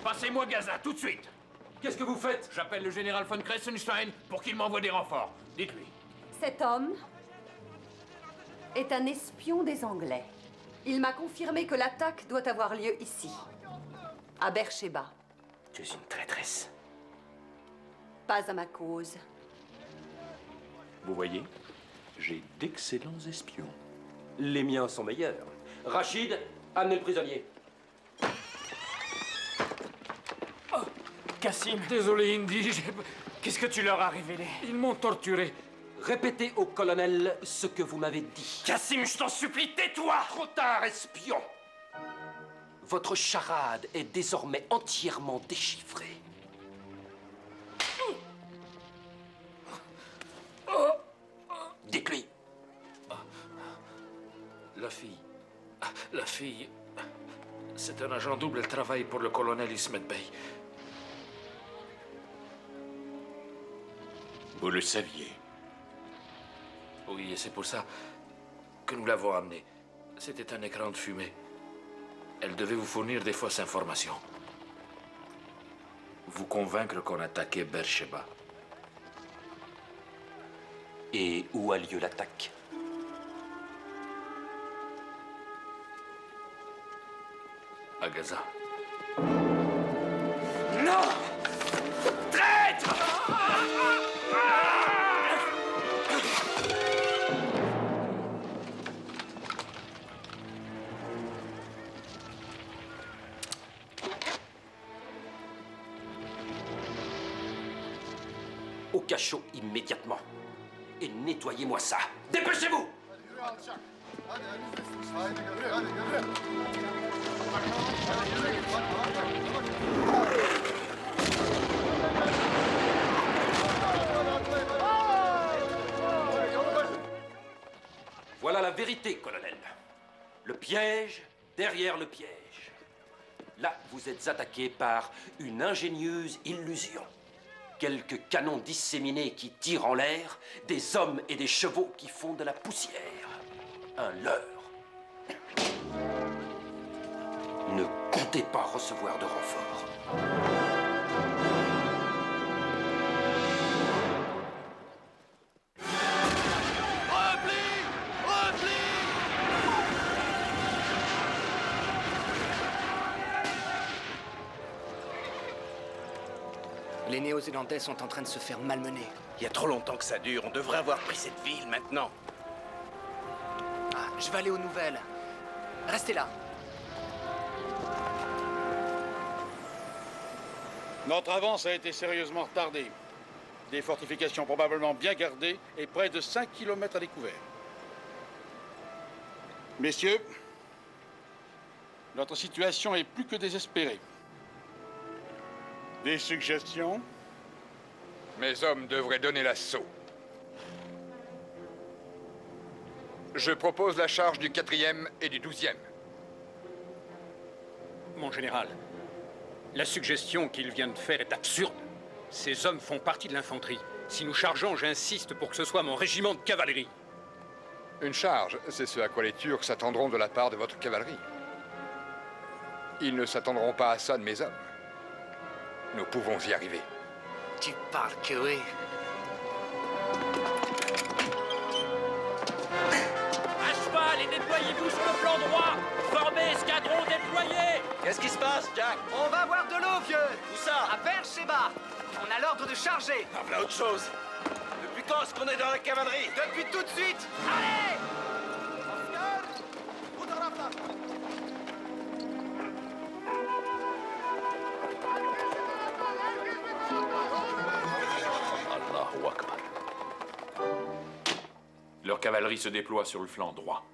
Passez-moi Gaza, tout de suite. Qu'est-ce que vous faites? J'appelle le général von Kressenstein pour qu'il m'envoie des renforts. Dites-lui. Cet homme est un espion des Anglais. Il m'a confirmé que l'attaque doit avoir lieu ici, à Beersheba. Tu es une traîtresse. Pas à ma cause. Vous voyez, j'ai d'excellents espions. Les miens sont meilleurs. Rachid, amenez le prisonnier. Kassim, désolé Indy, qu'est-ce que tu leur as révélé? Ils m'ont torturé. Répétez au colonel ce que vous m'avez dit. Kassim, je t'en supplie, tais-toi! Trop tard, espion! Votre charade est désormais entièrement déchiffrée. Dites-lui. La fille, c'est un agent double, elle travaille pour le colonel Ismet Bey. Vous le saviez. Oui, et c'est pour ça que nous l'avons amenée. C'était un écran de fumée. Elle devait vous fournir des fausses informations. Vous convaincre qu'on attaquait Beersheba. Et où a lieu l'attaque? À Gaza. Non! Traître! Au cachot immédiatement. Et nettoyez-moi ça. Dépêchez-vous! Voilà la vérité, colonel. Le piège derrière le piège. Là, vous êtes attaqué par une ingénieuse illusion. Quelques canons disséminés qui tirent en l'air, des hommes et des chevaux qui font de la poussière. Un leurre. Ne comptez pas recevoir de renfort. Les Néo-Zélandais sont en train de se faire malmener. Il y a trop longtemps que ça dure. On devrait avoir pris cette ville maintenant. Ah, je vais aller aux nouvelles. Restez là. Notre avance a été sérieusement retardée. Des fortifications probablement bien gardées et près de 5 km à découvert. Messieurs, notre situation est plus que désespérée. Des suggestions? Mes hommes devraient donner l'assaut. Je propose la charge du 4e et du 12e. Mon général, la suggestion qu'il vient de faire est absurde. Ces hommes font partie de l'infanterie. Si nous chargeons, j'insiste pour que ce soit mon régiment de cavalerie. Une charge, c'est ce à quoi les Turcs s'attendront de la part de votre cavalerie. Ils ne s'attendront pas à ça de mes hommes. Nous pouvons y arriver. Tu parles que oui. À cheval et déployez-vous sur le flanc droit. Formez escadron déployé. Qu'est-ce qui se passe, Jack? On va voir de l'eau, vieux. Où ça? À Beersheba. On a l'ordre de charger. Ah, voilà autre chose. Depuis quand est-ce qu'on est dans la cavalerie? Depuis tout de suite. Allez! Allahu Akbar. Leur cavalerie se déploie sur le flanc droit.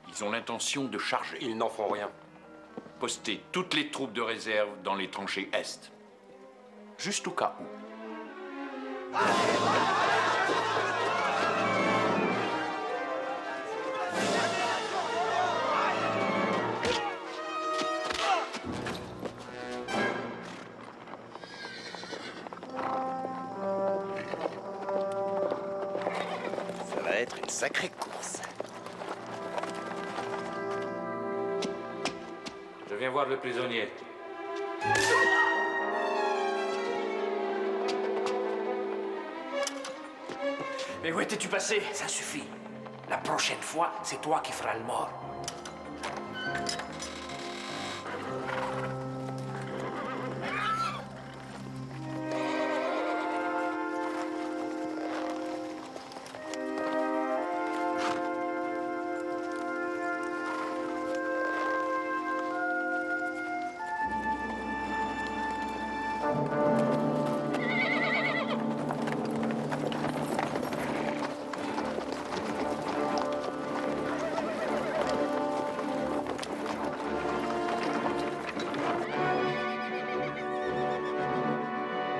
Ils ont l'intention de charger. Ils n'en feront rien. Postez toutes les troupes de réserve dans les tranchées est. Juste au cas où. Ça va être une sacrée course. Je viens voir le prisonnier. Mais où étais-tu passé? Ça suffit. La prochaine fois, c'est toi qui feras le mort.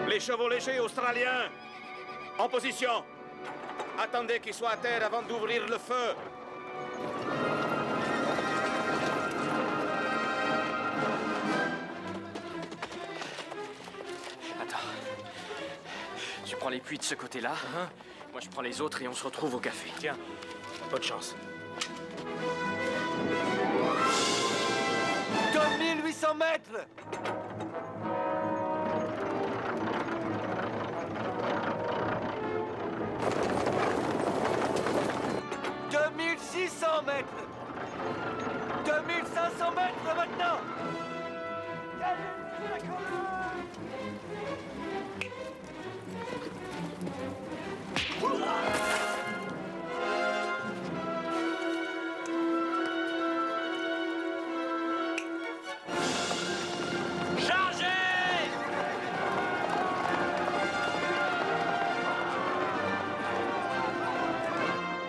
Les chevaux légers australiens, en position. Attendez qu'ils soient à terre avant d'ouvrir le feu. Attends. Tu prends les puits de ce côté-là. Moi, je prends les autres et on se retrouve au café. Tiens, bonne chance. 2800 mètres! « 2600 mètres! 2500 mètres maintenant!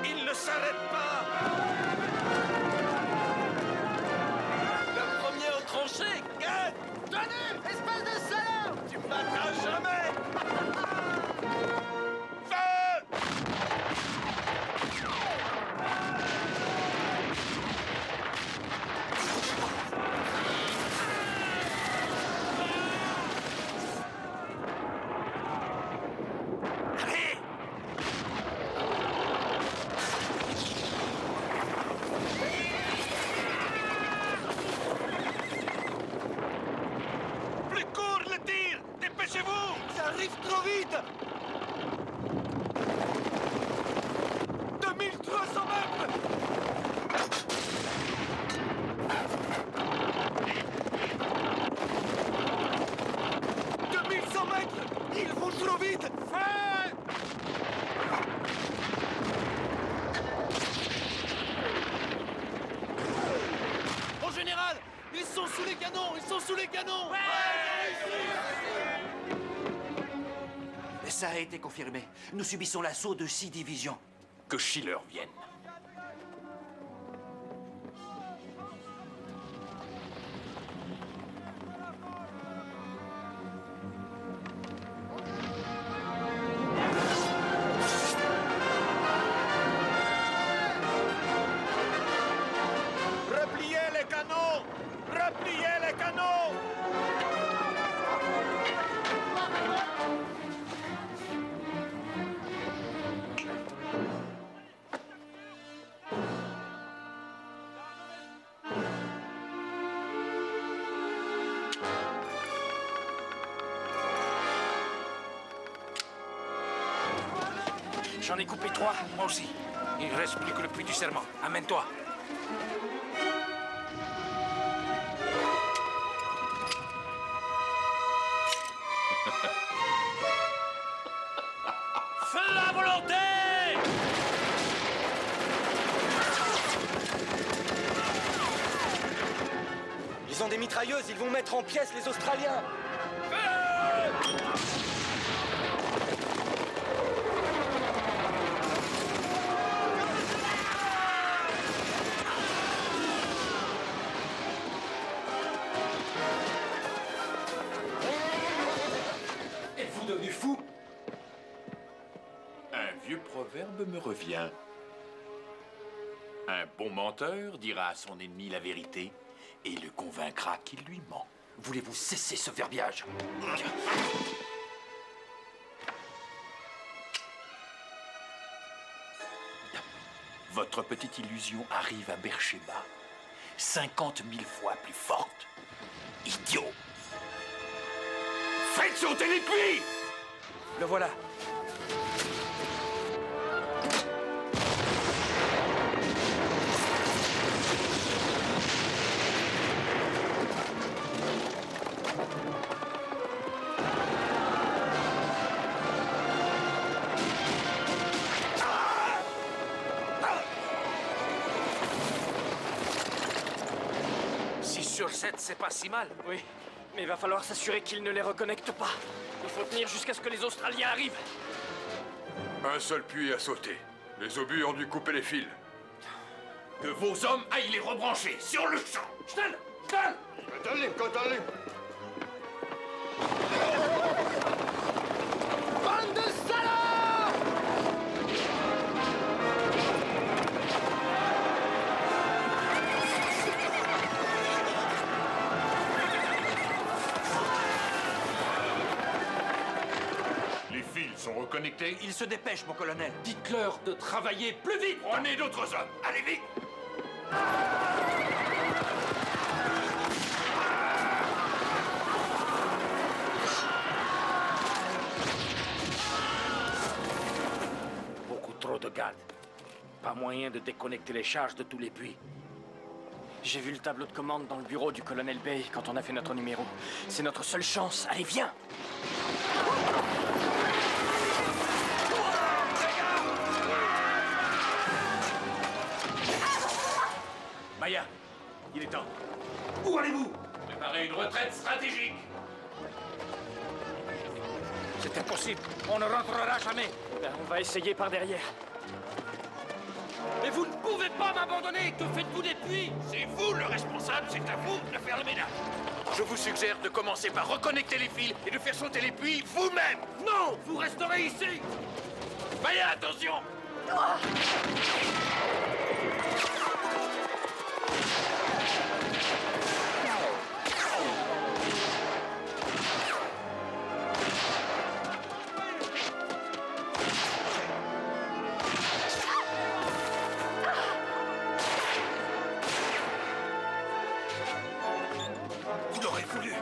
Il ne s'arrête pas. Le premier au tranché gagne! Tenez, espèce de salaud! Tu me battras jamais! Feu! Allez! Plus court le tir! Dépêchez-vous! Ça arrive trop vite! 2300 mètres! « 2100 mètres! Ils vont trop vite! Feu! Mon général! Ils sont sous les canons! Ils sont sous les canons! Et ça a été confirmé. Nous subissons l'assaut de 6 divisions. Que Schiller vienne. Repliez les canons! Repliez les canons! J'en ai coupé 3. Moi aussi. Il ne reste plus que le puits du serment. Amène-toi. Feu à volonté! Ils ont des mitrailleuses, ils vont mettre en pièces les Australiens! Êtes-vous devenu fou? Un vieux proverbe me revient. Un bon menteur dira à son ennemi la vérité et le convaincra qu'il lui ment. Voulez-vous cesser ce verbiage? Votre petite illusion arrive à Beersheba. 50 000 fois plus forte. Idiot! Faites sauter les puits! Le voilà. Sur 7, c'est pas si mal. Oui, mais il va falloir s'assurer qu'ils ne les reconnectent pas. Il faut tenir jusqu'à ce que les Australiens arrivent. Un seul puits a sauté. Les obus ont dû couper les fils. Que vos hommes aillent les rebrancher, sur le champ. Schnell! Schnell! Continue. Bande de salauds! Les fils sont reconnectés. Ils se dépêchent, mon colonel. Dites-leur de travailler plus vite. Prenez d'autres hommes. Allez vite. Beaucoup trop de gardes. Pas moyen de déconnecter les charges de tous les puits. J'ai vu le tableau de commande dans le bureau du colonel Bay quand on a fait notre numéro. C'est notre seule chance. Allez, viens! Maya, il est temps. Où allez-vous? Préparez une retraite stratégique. C'est impossible. On ne rentrera jamais. Ben, on va essayer par derrière. Mais vous ne pouvez pas m'abandonner. Que faites-vous des puits? C'est vous le responsable, c'est à vous de faire le ménage. Je vous suggère de commencer par reconnecter les fils et de faire sauter les puits vous-même. Non, vous resterez ici. Maya, attention. Vous l'aurez voulu.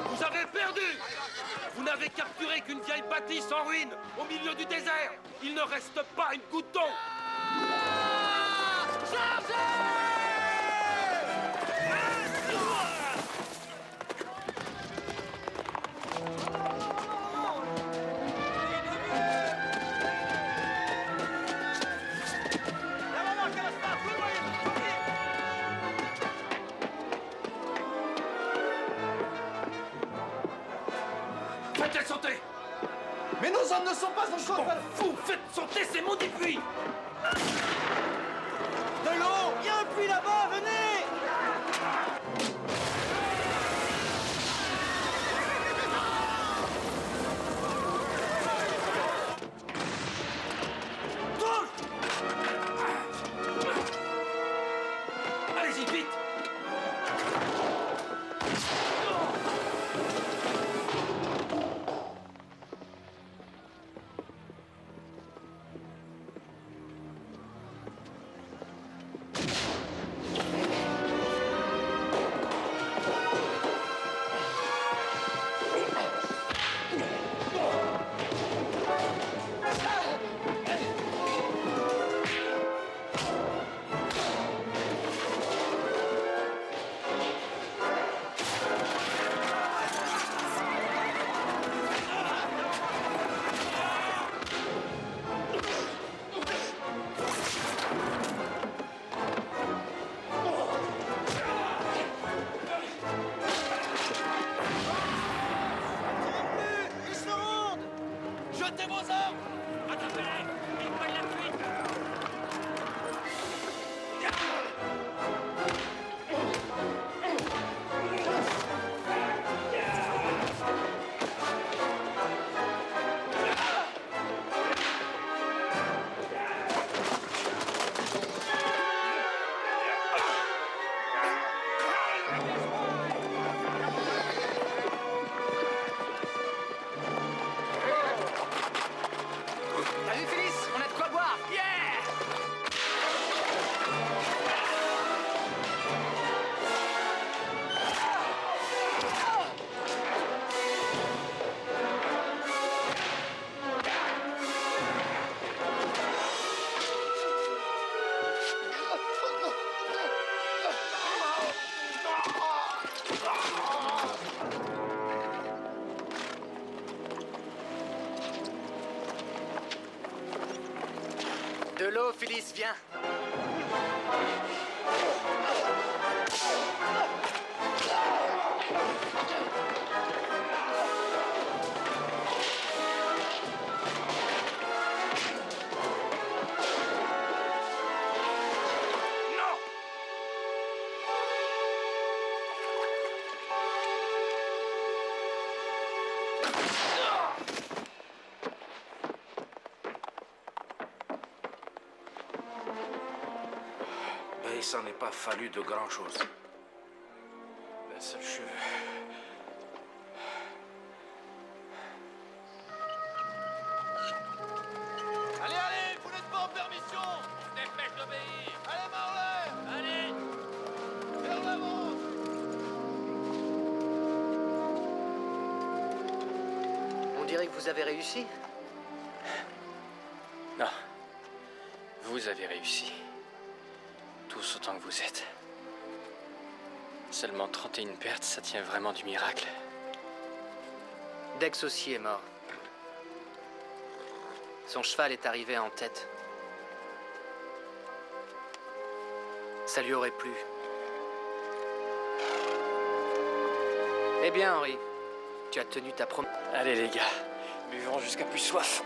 Vous avez perdu. Vous n'avez capturé qu'une vieille bâtisse en ruine, au milieu du désert. Il ne reste pas une goutte d'eau. Faites-les sauter. Mais nos hommes ne sont pas au chaud. Vous faites sauter ces maudits puits. De l'eau! Il y a un puits là-bas, venez! Allez-y, vite. Flo, Phyllis, viens. Ben, il s'en est pas fallu de grand-chose. La seule cheveux. Allez, allez, vous n'êtes pas en permission. Dépêche d'obéir. Allez, Marley. Allez. Vers l'avant. On dirait que vous avez réussi. Non. Vous avez réussi. Tous autant que vous êtes. Seulement 31 pertes, ça tient vraiment du miracle. Dex aussi est mort. Son cheval est arrivé en tête. Ça lui aurait plu. Eh bien, Henry, tu as tenu ta promesse. Allez les gars, buvons jusqu'à plus soif.